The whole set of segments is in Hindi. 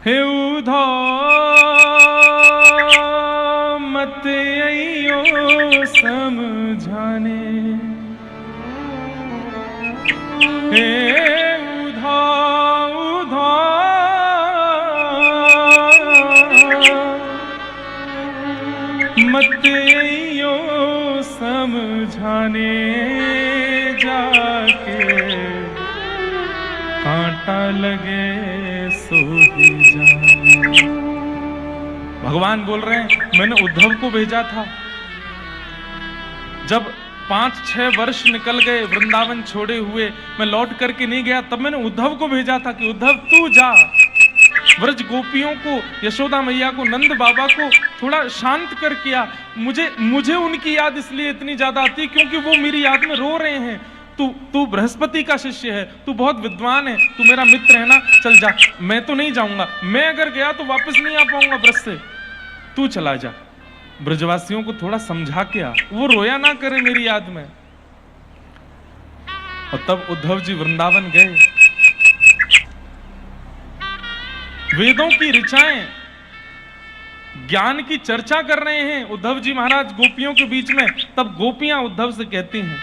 हे उद्धव मत अइयो समझाने, हे उद्धव मत अइयो समझाने, जाके कांटा लगे सो ही जाए। भगवान बोल रहे हैं मैंने उद्धव को भेजा था। जब 5-6 वर्ष निकल गए वृंदावन छोड़े हुए, मैं लौट करके नहीं गया, तब मैंने उद्धव को भेजा था कि उद्धव तू जा, व्रज गोपियों को, यशोदा मैया को, नंद बाबा को थोड़ा शांत कर किया। मुझे उनकी याद इसलिए इतनी ज्यादा आती क्योंकि वो मेरी याद में रो रहे हैं। तू बृहस्पति का शिष्य है, तू बहुत विद्वान है, तू मेरा मित्र है ना, चल जा। मैं तो नहीं जाऊंगा, मैं अगर गया तो वापस नहीं आ पाऊंगा ब्रज से, तू चला जा। ब्रजवासियों को थोड़ा समझा के आ, वो रोया ना करे मेरी याद में। और तब उद्धव जी वृंदावन गए, वेदों की ऋचाएं, ज्ञान की चर्चा कर रहे हैं उद्धव जी महाराज गोपियों के बीच में। तब गोपियां उद्धव से कहती हैं,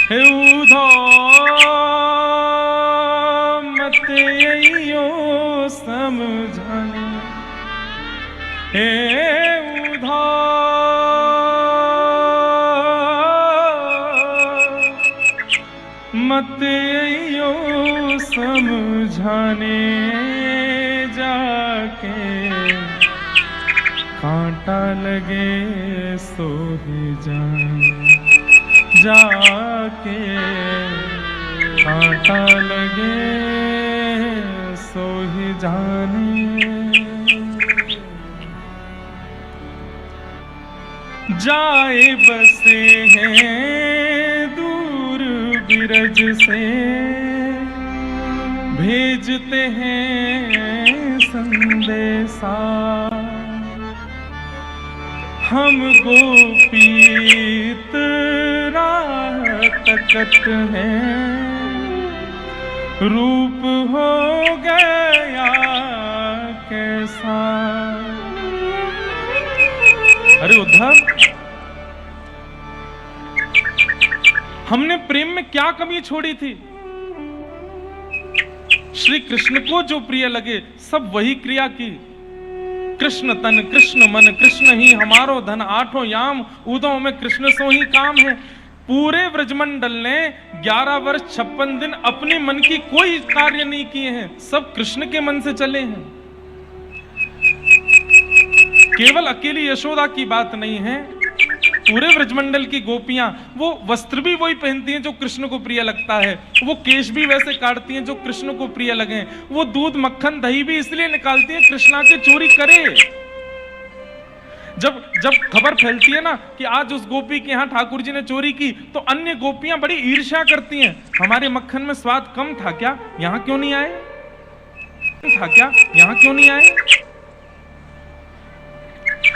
हे उद्धव मत अइयो समझाने, हे उद्धव मत अइयो समझाने, जाके कांटा लगे सो ही जाए, जाके कांटा लगे सो ही जाने। जाए बसे हैं दूर बिरज से, भेजते हैं संदेशा, हम गोपीत राह तकत हैं, रूप हो गया कैसा। अरे उद्धव, हमने प्रेम में क्या कमी छोड़ी थी? श्री कृष्ण को जो प्रिय लगे सब वही क्रिया की। कृष्ण तन कृष्ण मन कृष्ण ही हमारो धन, आठों याम उदों में कृष्ण सो ही काम है। पूरे व्रजमंडल ने 11 वर्ष 56 दिन अपने मन की कोई कार्य नहीं किए हैं, सब कृष्ण के मन से चले हैं। केवल अकेली यशोदा की बात नहीं है, पूरे व्रजमंडल की गोपियां वो वस्त्र भी वही पहनती हैं जो कृष्ण को प्रिय लगता है, वो केश भी वैसे काटती हैं जो कृष्ण को प्रिय लगे, वो दूध मक्खन दही भी इसलिए निकालती हैं कृष्णा के चोरी करे। जब खबर फैलती है ना कि आज उस गोपी के यहाँ ठाकुर जी ने चोरी की, तो अन्य गोपियां बड़ी ईर्ष्या करती हैं, हमारे मक्खन में स्वाद कम था क्या, यहाँ क्यों नहीं आए, था क्या यहाँ क्यों नहीं आए।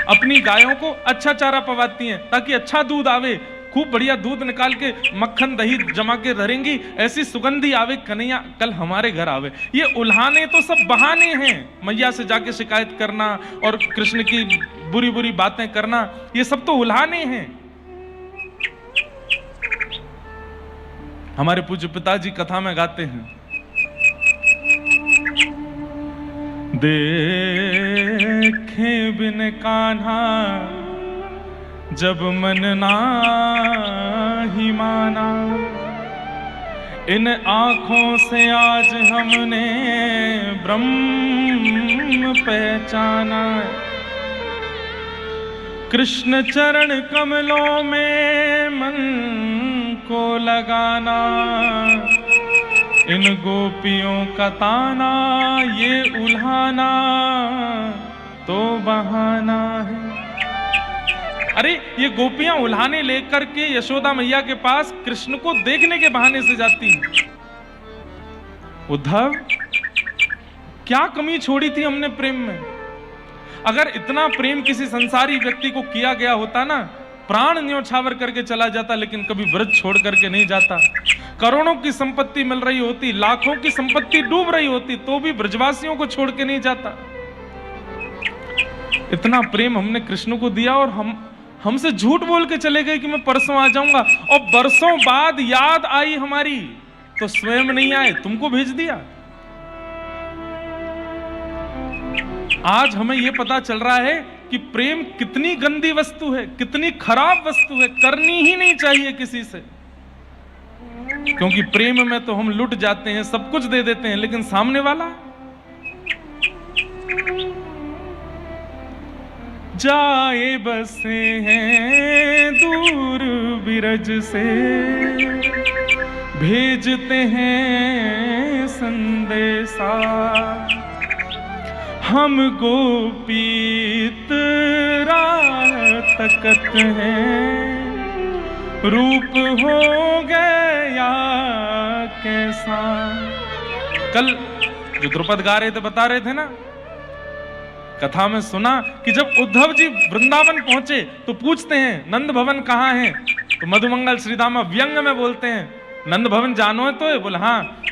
अपनी गायों को अच्छा चारा पवाती हैं ताकि अच्छा दूध आवे, खूब बढ़िया दूध निकाल के मक्खन दही जमा के धरेंगी, ऐसी सुगंधी आवे कन्हैया कल हमारे घर आवे। ये उल्हाने तो सब बहाने हैं, मैया से जाके शिकायत करना और कृष्ण की बुरी बुरी बातें करना, ये सब तो उल्हाने हैं। हमारे पूज्य पिताजी कथा में गाते हैं, देखे बिन कान्हा जब मन नाही माना, इन आँखों से आज हमने ब्रह्म पहचाना। कृष्ण चरण कमलों में मन को लगाना, इन गोपियों का ताना ये उल्हाना तो बहाना है। अरे ये गोपियां उल्हाने लेकर के यशोदा मैया के पास कृष्ण को देखने के बहाने से जाती हैं। उद्धव, क्या कमी छोड़ी थी हमने प्रेम में? अगर इतना प्रेम किसी संसारी व्यक्ति को किया गया होता ना, प्राण न्योछावर करके चला जाता, लेकिन कभी व्रत छोड़ करके नहीं जाता। करोड़ों की संपत्ति मिल रही होती, लाखों की संपत्ति डूब रही होती, तो भी ब्रजवासियों को छोड़ के नहीं जाता। इतना प्रेम हमने कृष्ण को दिया और हमसे झूठ बोल के चले गए कि मैं परसों आ जाऊंगा, और बरसों बाद याद आई हमारी तो स्वयं नहीं आए, तुमको भेज दिया। आज हमें यह पता चल रहा है कि प्रेम कितनी गंदी वस्तु है, कितनी खराब वस्तु है, करनी ही नहीं चाहिए किसी से। क्योंकि प्रेम में तो हम लुट जाते हैं, सब कुछ दे देते हैं, लेकिन सामने वाला जाए बसे हैं दूर बिरज से, भेजते हैं संदेशा, हम गोपीत राह तकत हैं, रूप हो गया कैसा। कल जो द्रुपद गा रहे थे बता रहे थे ना, कथा में सुना कि जब उद्धव जी वृंदावन पहुंचे तो पूछते हैं नंद भवन कहाँ है, तो मधुमंगल श्रीदामा व्यंग में बोलते हैं नंद भवन जानो है तो, बोले हाँ।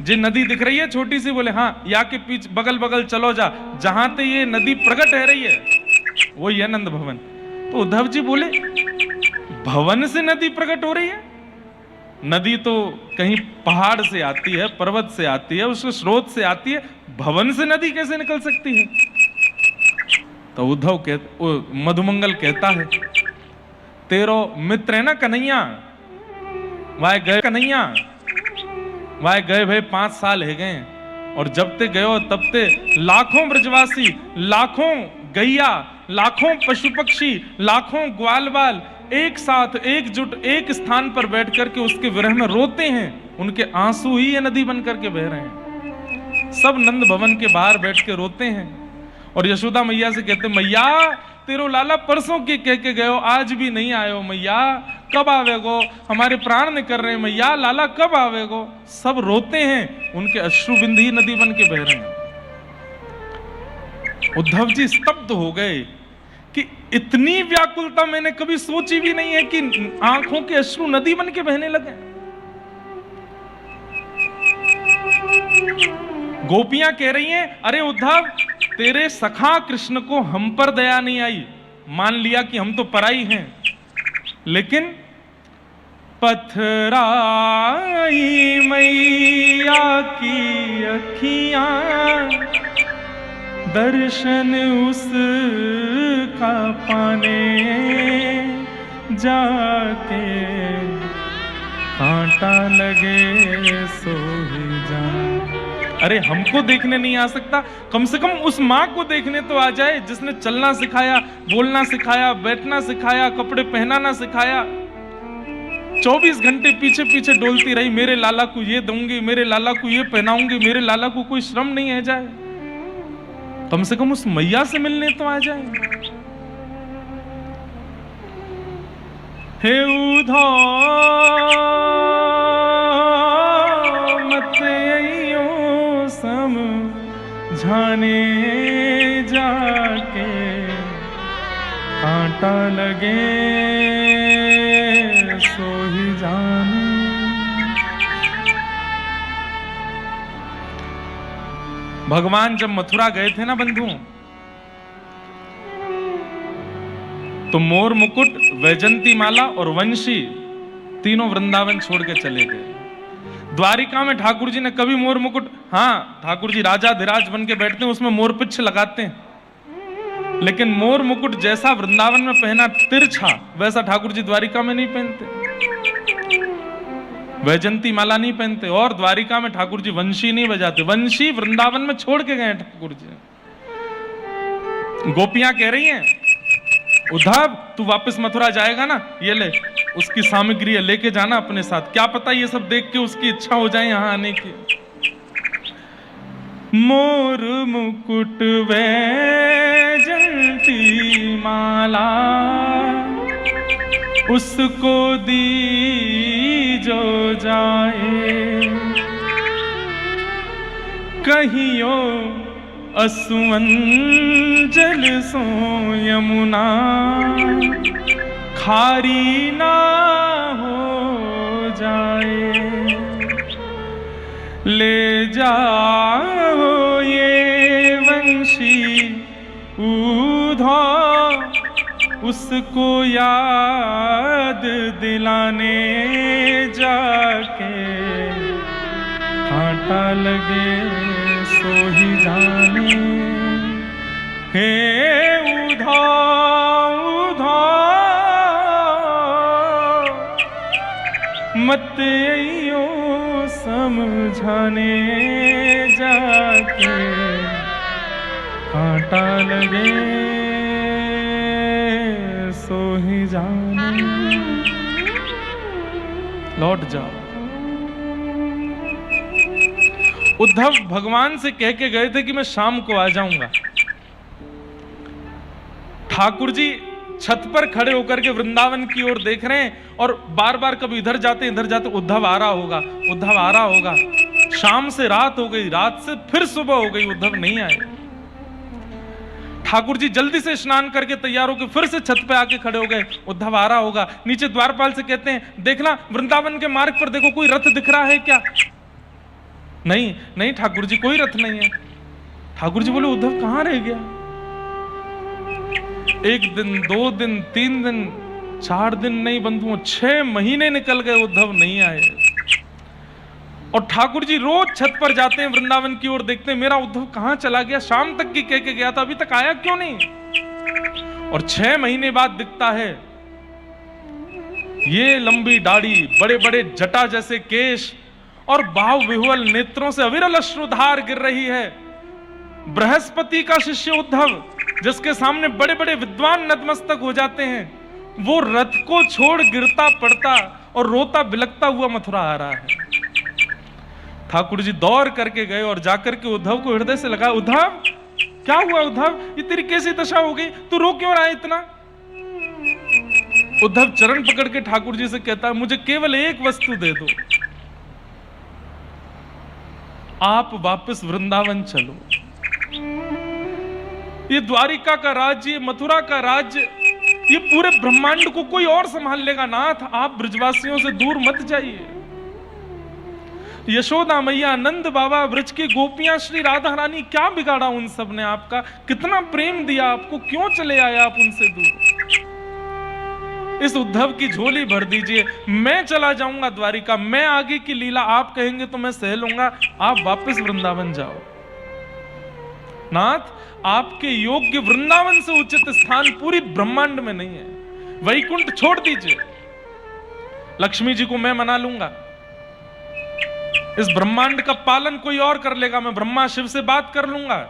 जी नदी दिख रही है छोटी सी, बोले हाँ, या के पीछे बगल बगल चलो जा, जहां से ये नदी प्रकट है रही है वही है नंद भवन। तो उद्धव जी बोले भवन से नदी प्रकट हो रही है? नदी तो कहीं पहाड़ से आती है, पर्वत से आती है, उसके स्रोत से आती है, भवन से नदी कैसे निकल सकती है? तो मधुमंगल कहता है तेरो मित्र है ना कन्हैया, वह गए कन्हैया, वह गए भाई 5 साल है गए, और जब ते गयो तब ते लाखों ब्रजवासी, लाखों गैया, लाखों पशु पक्षी, लाखों ग्वाल बाल एक साथ एकजुट एक स्थान पर बैठ करके उसके विरह में रोते हैं, उनके आंसू ही ये नदी बन करके बह रहे हैं। सब नंद भवन के बाहर बैठ के रोते हैं और यशोदा मैया से कहते मैया तेरो लाला परसों के कह के गयो, आज भी नहीं आयो मैया, कब आवेगो, हमारे प्राण निकल रहे हैं मैया, लाला कब आवेगो। सब रोते हैं, उनके अश्रु बिंद ही नदी बन के बह रहे हैं। उद्धव जी स्तब्ध हो गए कि इतनी व्याकुलता मैंने कभी सोची भी नहीं है कि आंखों के अश्रु नदी बन के बहने लगे। गोपियां कह रही हैं अरे उद्धव तेरे सखा कृष्ण को हम पर दया नहीं आई, मान लिया कि हम तो पराई हैं, लेकिन पथराई मैया की अखियां, दर्शन उसका पाने जाके कांटा लगे सो ही जान। अरे हमको देखने नहीं आ सकता, कम से कम उस माँ को देखने तो आ जाए जिसने चलना सिखाया, बोलना सिखाया, बैठना सिखाया, कपड़े पहनाना सिखाया। 24 घंटे पीछे पीछे डोलती रही, मेरे लाला को ये दूंगी, मेरे लाला को ये पहनाऊंगी, मेरे लाला को कोई श्रम नहीं है जाए। कम से कम उस मैया से मिलने तो आ जाए। हे उधो मत आइयो समझाने जाके, कांटा लगे सो ही जाने। भगवान जब मथुरा गए थे ना बंधुओं, तो मोर मुकुट, वैजंती माला और वंशी तीनों वृंदावन छोड़ के चले गए। द्वारिका में ठाकुर जी ने कभी मोर मुकुट, हाँ ठाकुर जी राजा धीराज बन के बैठते हैं उसमें मोर पिच्छ लगाते हैं, लेकिन मोर मुकुट जैसा वृंदावन में पहना तिरछा वैसा ठाकुर जी द्वारिका में नहीं पहनते, वैजंती माला नहीं पहनते, और द्वारिका में ठाकुर जी वंशी नहीं बजाते। वंशी वृंदावन में छोड़ के गए ठाकुर जी। गोपियां कह रही हैं उद्धव तू वापस मथुरा जाएगा ना, ये ले उसकी सामग्री है, लेके जाना अपने साथ, क्या पता ये सब देख के उसकी इच्छा हो जाए यहां आने की। मोर मुकुट वैजंती माला उसको दी जो जाए, कहियो असुअंजल सो यमुना, खारी ना हो जाए। ले जाओ ये वंशी उधव, उसको याद दिलाने जाके, कांटा लगे सो ही जाने। हे उधव उधव, मत आइयो समझाने जाके, कांटा लगे सो ही जाने। लौट जाओ। उद्धव भगवान से कह के गए थे कि मैं शाम को आ जाऊंगा। ठाकुर जी छत पर खड़े होकर के वृंदावन की ओर देख रहे हैं और बार बार कभी इधर जाते उद्धव आ रहा होगा, उद्धव आ रहा होगा। शाम से रात हो गई, रात से फिर सुबह हो गई, उद्धव नहीं आए। ठाकुर जी जल्दी से स्नान करके तैयार होकर फिर से छत पे आके खड़े हो गए, उद्धव आ रहा होगा। नीचे द्वारपाल से कहते हैं, देखना वृंदावन के मार्ग पर देखो कोई रथ दिख रहा है क्या? नहीं नहीं ठाकुर जी कोई रथ नहीं है। ठाकुर जी बोले उद्धव कहां रह गया? 1 दिन 2 दिन 3 दिन 4 दिन नहीं बंधुओं 6 महीने निकल गए, उद्धव नहीं आए। और ठाकुर जी रोज छत पर जाते हैं, वृंदावन की ओर देखते हैं, मेरा उद्धव कहां चला गया? शाम तक की कह के गया था, अभी तक आया क्यों नहीं? और 6 महीने बाद दिखता है, ये लंबी दाढ़ी, बड़े बड़े जटा जैसे केश और भाव विह्वल नेत्रों से अविरल अश्रुधार गिर रही है। बृहस्पति का शिष्य उद्धव, जिसके सामने बड़े बड़े विद्वान नतमस्तक हो जाते हैं, वो रथ को छोड़ गिरता पड़ता और रोता बिलकता हुआ मथुरा आ रहा है। ठाकुर जी दौड़ करके गए और जाकर के उद्धव को हृदय से लगा, उद्धव क्या हुआ? उद्धव ये तेरी कैसी दशा हो गई? तू रो क्यों रहा है इतना? उद्धव चरण पकड़ के ठाकुर जी से कहता है, मुझे केवल एक वस्तु दे दो, आप वापस वृंदावन चलो। ये द्वारिका का राज्य, ये मथुरा का राज्य, ये पूरे ब्रह्मांड को कोई और संभाल लेगा। नाथ आप ब्रजवासियों से दूर मत जाइए। यशोदा मैया, नंद बाबा, ब्रज की गोपियां, श्री राधा रानी, क्या बिगाड़ा उन सब ने आपका? कितना प्रेम दिया आपको, क्यों चले आए आप उनसे दूर? इस उद्धव की झोली भर दीजिए, मैं चला जाऊंगा द्वारिका, मैं आगे की लीला आप कहेंगे तो मैं सह लूंगा, आप वापस वृंदावन जाओ। नाथ आपके योग्य वृंदावन से उचित स्थान पूरी ब्रह्मांड में नहीं है। वैकुंठ छोड़ दीजिए, लक्ष्मी जी को मैं मना लूंगा, इस ब्रह्मांड का पालन कोई और कर लेगा, मैं ब्रह्मा शिव से बात कर लूंगा,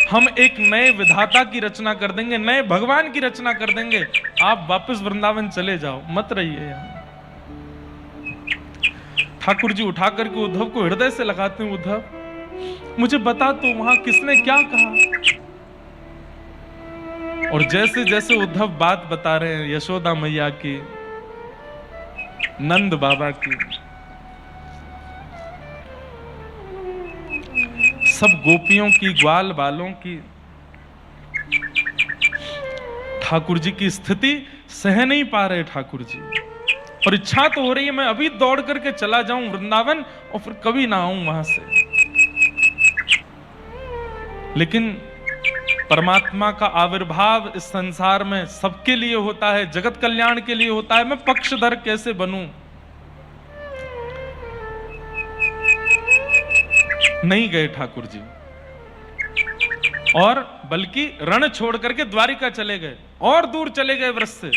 हम एक नए विधाता की रचना कर देंगे, नए भगवान की रचना कर देंगे, आप वापस वृंदावन चले जाओ, मत रहिए यहां। ठाकुर जी उठा करके उद्धव को हृदय से लगाते हैं, उद्धव मुझे बता तो वहां किसने क्या कहा? और जैसे जैसे उद्धव बात बता रहे हैं यशोदा मैया की, नंद बाबा की, सब गोपियों की, ग्वाल बालों की, ठाकुर जी की स्थिति सह नहीं पा रहे ठाकुर जी। और इच्छा तो हो रही है मैं अभी दौड़ करके चला जाऊं वृंदावन और फिर कभी ना आऊं वहां से। लेकिन परमात्मा का आविर्भाव इस संसार में सबके लिए होता है, जगत कल्याण के लिए होता है। मैं पक्षधर कैसे बनूं? नहीं गए ठाकुर जी, और बल्कि रण छोड़ करके द्वारिका चले गए, और दूर चले गए व्रज से,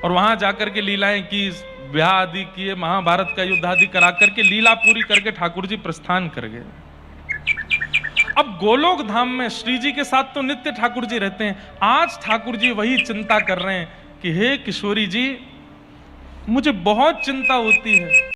और वहां जाकर के लीलाएं की, ब्याह आदि किए, महाभारत का युद्ध आदि करा करके लीला पूरी करके ठाकुर जी प्रस्थान कर गए। अब गोलोक धाम में श्री जी के साथ तो नित्य ठाकुर जी रहते हैं, आज ठाकुर जी वही चिंता कर रहे हैं कि हे किशोरी जी, मुझे बहुत चिंता होती है।